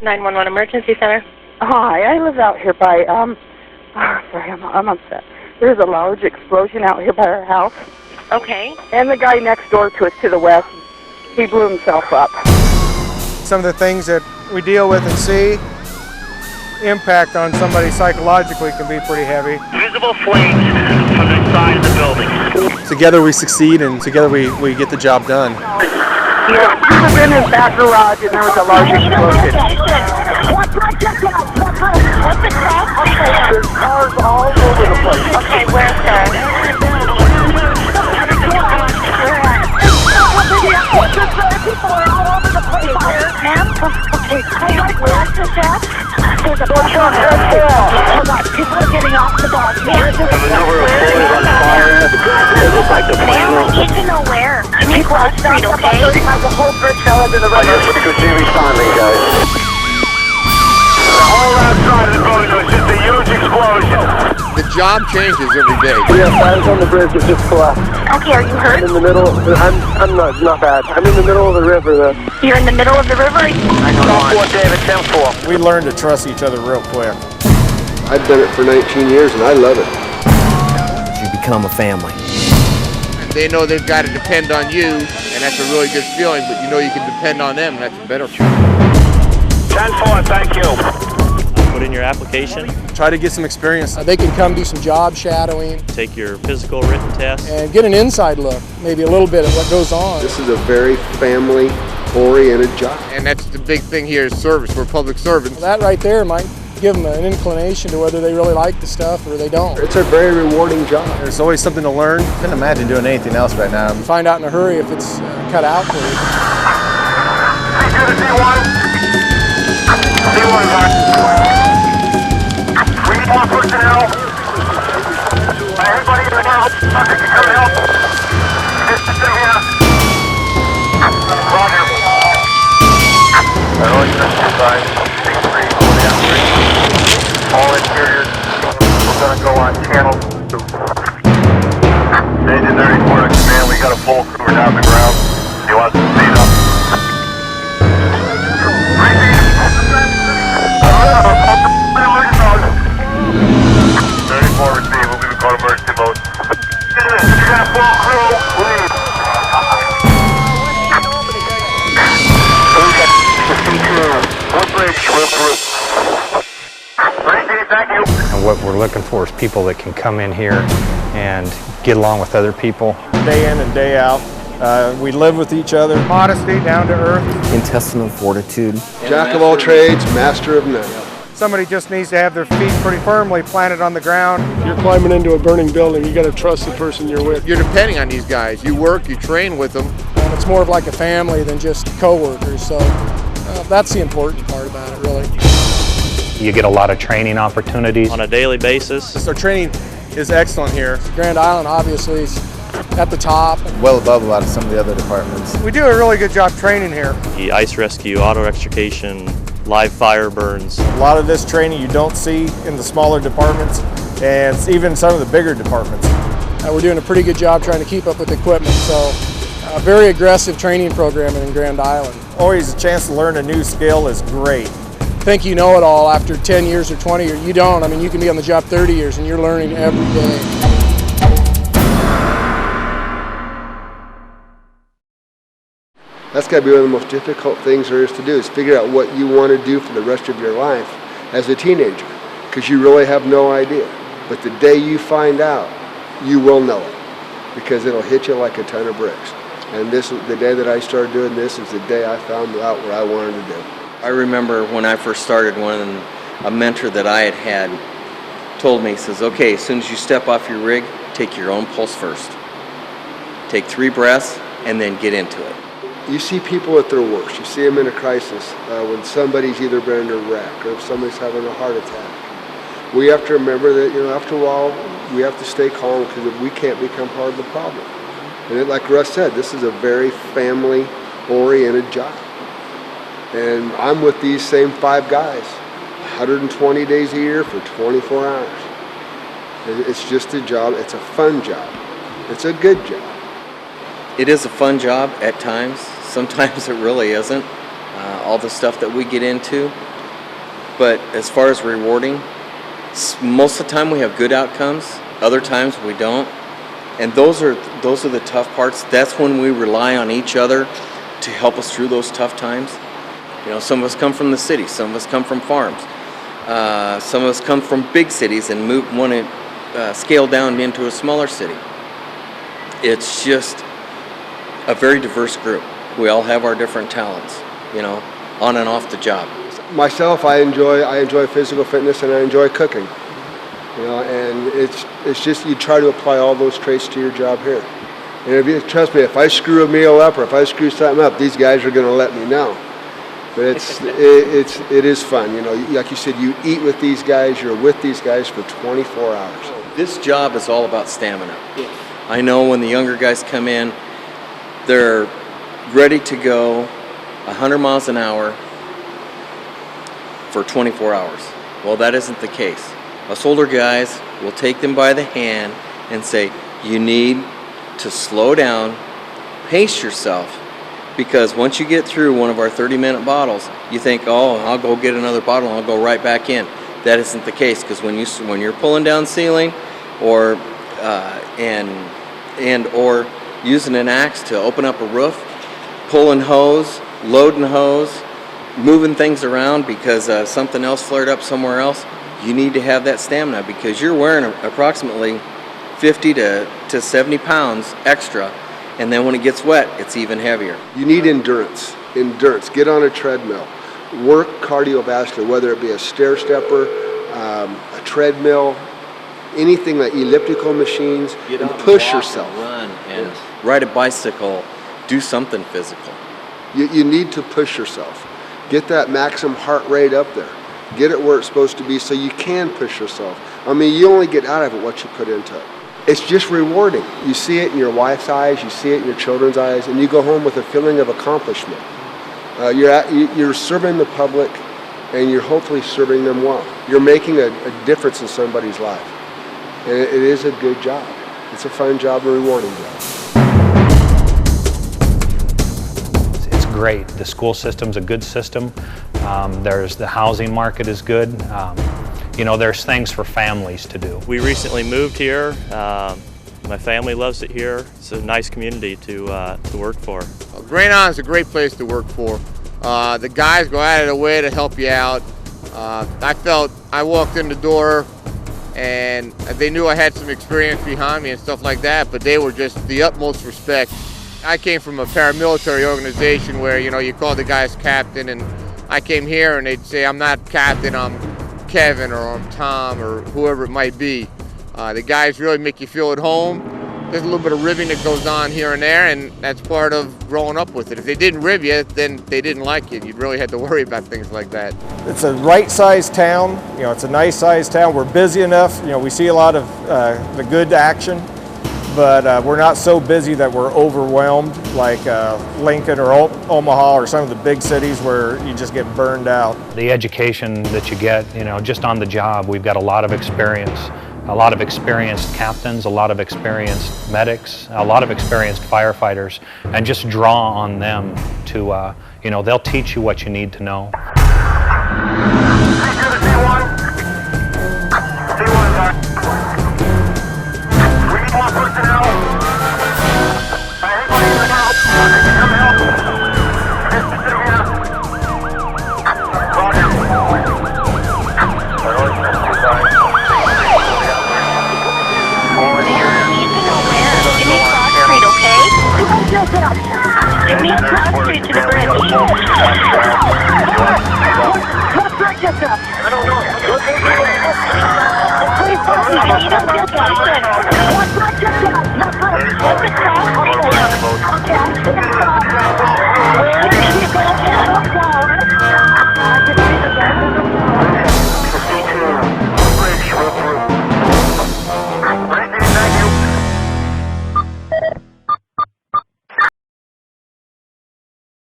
911 Emergency Center. Hi, I live out here by, sorry, I'm upset. There's a large explosion out here by our house. Okay. And the guy next door to us to the west, he blew himself up. Some of the things that we deal with and see, impact on somebody psychologically can be pretty heavy. Visible flames from the side of the building. Together we succeed, and together we get the job done. He was in his back garage and there was a large explosion. What's the crack? Okay. There's cars all over the place. Okay, where's people are all over the place. Ma'am? Okay, where's the death? There's a bunch of hold on, people are getting off the bus. Where's the Ma'am, we need to know where. Can you cross the street, okay? The whole bridge fell into the river. I guess we could see responding, guys. The whole outside of the building was just a huge explosion. The job changes every day. Yes, I was on the bridge that just collapsed. Okay, are you hurt? In the middle, I'm not bad. I'm in the middle of the river though. You're in the middle of the river? I know what David 10-4. We learn to trust each other real quick. I've done it for 19 years and I love it. You become a family. They know they've got to depend on you, and that's a really good feeling, but you know you can depend on them, and that's a better feeling. 10-4, thank you. Put in your application, Try to get some experience. They can come do some job shadowing take your physical written test. and get an inside look, maybe a little bit at what goes on. This is a very family-oriented job. And that's the big thing here is service. We're public servants. That right there might give them an inclination to whether they really like the stuff or they don't. It's a very rewarding job. There's always something to learn. Couldn't imagine doing anything else right now. Find out in a hurry if it's cut out for you. We need more personnel. Everybody in the house, something can come help. Distance in here. Roger. Early system sign, 6-3, all interiors, we're going to go on channel 2. Stage 34 to command, we got a full crew down the ground. He wants to speed up. Receive, we'll be called emergency mode. You got full crew, please. Thank you. And what we're looking for is people that can come in here and get along with other people. Day in and day out. We live with each other. Modesty, down to earth. Intestinal fortitude. Jack of all trades, master of none. Somebody just needs to have their feet pretty firmly planted on the ground. You're climbing into a burning building, you got to trust the person you're with. You're depending on these guys. You work, you train with them. And it's more of like a family than just co-workers. So that's the important part about it, really. You get a lot of training opportunities. On a daily basis. Our training is excellent here. Grand Island obviously is at the top. Well above a lot of some of the other departments. We do a really good job training here. The ice rescue, auto extrication, live fire burns. A lot of this training you don't see in the smaller departments and even some of the bigger departments. We're doing a pretty good job trying to keep up with equipment, so a very aggressive training program in Grand Island. Always a chance to learn a new skill is great. Think you know it all after 10 years or 20 years. You don't. I mean, you can be on the job 30 years and you're learning every day. That's got to be one of the most difficult things there is to do, is figure out what you want to do for the rest of your life as a teenager, because you really have no idea. But the day you find out, you will know it, because it'll hit you like a ton of bricks. And this is the day that I started doing this is the day I found out what I wanted to do. I remember when I first started, a mentor that I had told me, he says, okay, as soon as you step off your rig, take your own pulse first. Take 3 breaths and then get into it. You see people at their worst. You see them in a crisis when somebody's either been in a wreck or if somebody's having a heart attack. We have to remember that, after a while, we have to stay calm because we can't become part of the problem. And like Russ said, this is a very family-oriented job. And I'm with these same 5 guys, 120 days a year for 24 hours. It's just a job. It's a fun job. It's a good job. It is a fun job at times. Sometimes it really isn't. All the stuff that we get into, But as far as rewarding, most of the time we have good outcomes. Other times we don't. And those are the tough parts. That's when we rely on each other to help us through those tough times. You know, some of us come from the city, some of us come from farms, some of us come from big cities and want to scale down into a smaller city. It's just a very diverse group. We all have our different talents, you know, on and off the job. Myself, I enjoy physical fitness and I enjoy cooking. You know, and it's just you try to apply all those traits to your job here. And if you trust me, if I screw a meal up or if I screw something up, these guys are going to let me know. But it is fun. You know, like you said, you eat with these guys, you're with these guys for 24 hours. This job is all about stamina. I know when the younger guys come in, they're ready to go 100 miles an hour for 24 hours. Well, that isn't the case. Us older guys will take them by the hand and say, you need to slow down, pace yourself, because once you get through one of our 30-minute bottles, you think, oh, I'll go get another bottle and I'll go right back in. That isn't the case, because when you're pulling down ceiling or or using an axe to open up a roof, pulling hose, loading hose, moving things around because something else flared up somewhere else, you need to have that stamina because you're wearing approximately 50 to 70 pounds extra, and then when it gets wet, it's even heavier. You need endurance. Get on a treadmill. Work cardiovascular, whether it be a stair stepper, a treadmill, anything like elliptical machines, Get and out push and walk yourself. And run and ride a bicycle, do something physical. You need to push yourself. Get that maximum heart rate up there. Get it where it's supposed to be so you can push yourself. I mean, you only get out of it what you put into it. It's just rewarding. You see it in your wife's eyes, you see it in your children's eyes, and you go home with a feeling of accomplishment. You're serving the public, and you're hopefully serving them well. You're making a difference in somebody's life. And it is a good job. It's a fun job, a rewarding job. It's great. The school system's a good system. There's the housing market is good. You know, there's things for families to do. We recently moved here. My family loves it here. It's a nice community to work for. Grand Island's a great place to work for. The guys go out of their way to help you out. I walked in the door and they knew I had some experience behind me and stuff like that, but they were just the utmost respect. I came from a paramilitary organization where, you know, you call the guys captain, and I came here and they'd say, I'm not captain, I'm Kevin or I'm Tom or whoever it might be. The guys really make you feel at home. There's a little bit of ribbing that goes on here and there, and that's part of growing up with it. If they didn't rib you, then they didn't like you. You'd really have to worry about things like that. It's a right-sized town. You know, it's a nice-sized town. We're busy enough. You know, we see a lot of the good action, but we're not so busy that we're overwhelmed like Lincoln or Omaha or some of the big cities where you just get burned out. The education that you get, you know, just on the job, we've got a lot of experience. A lot of experienced captains, a lot of experienced medics, a lot of experienced firefighters, and just draw on them to, you know, they'll teach you what you need to know. It means cross street to the bridge. Cross bridge yourself. I don't know. Please,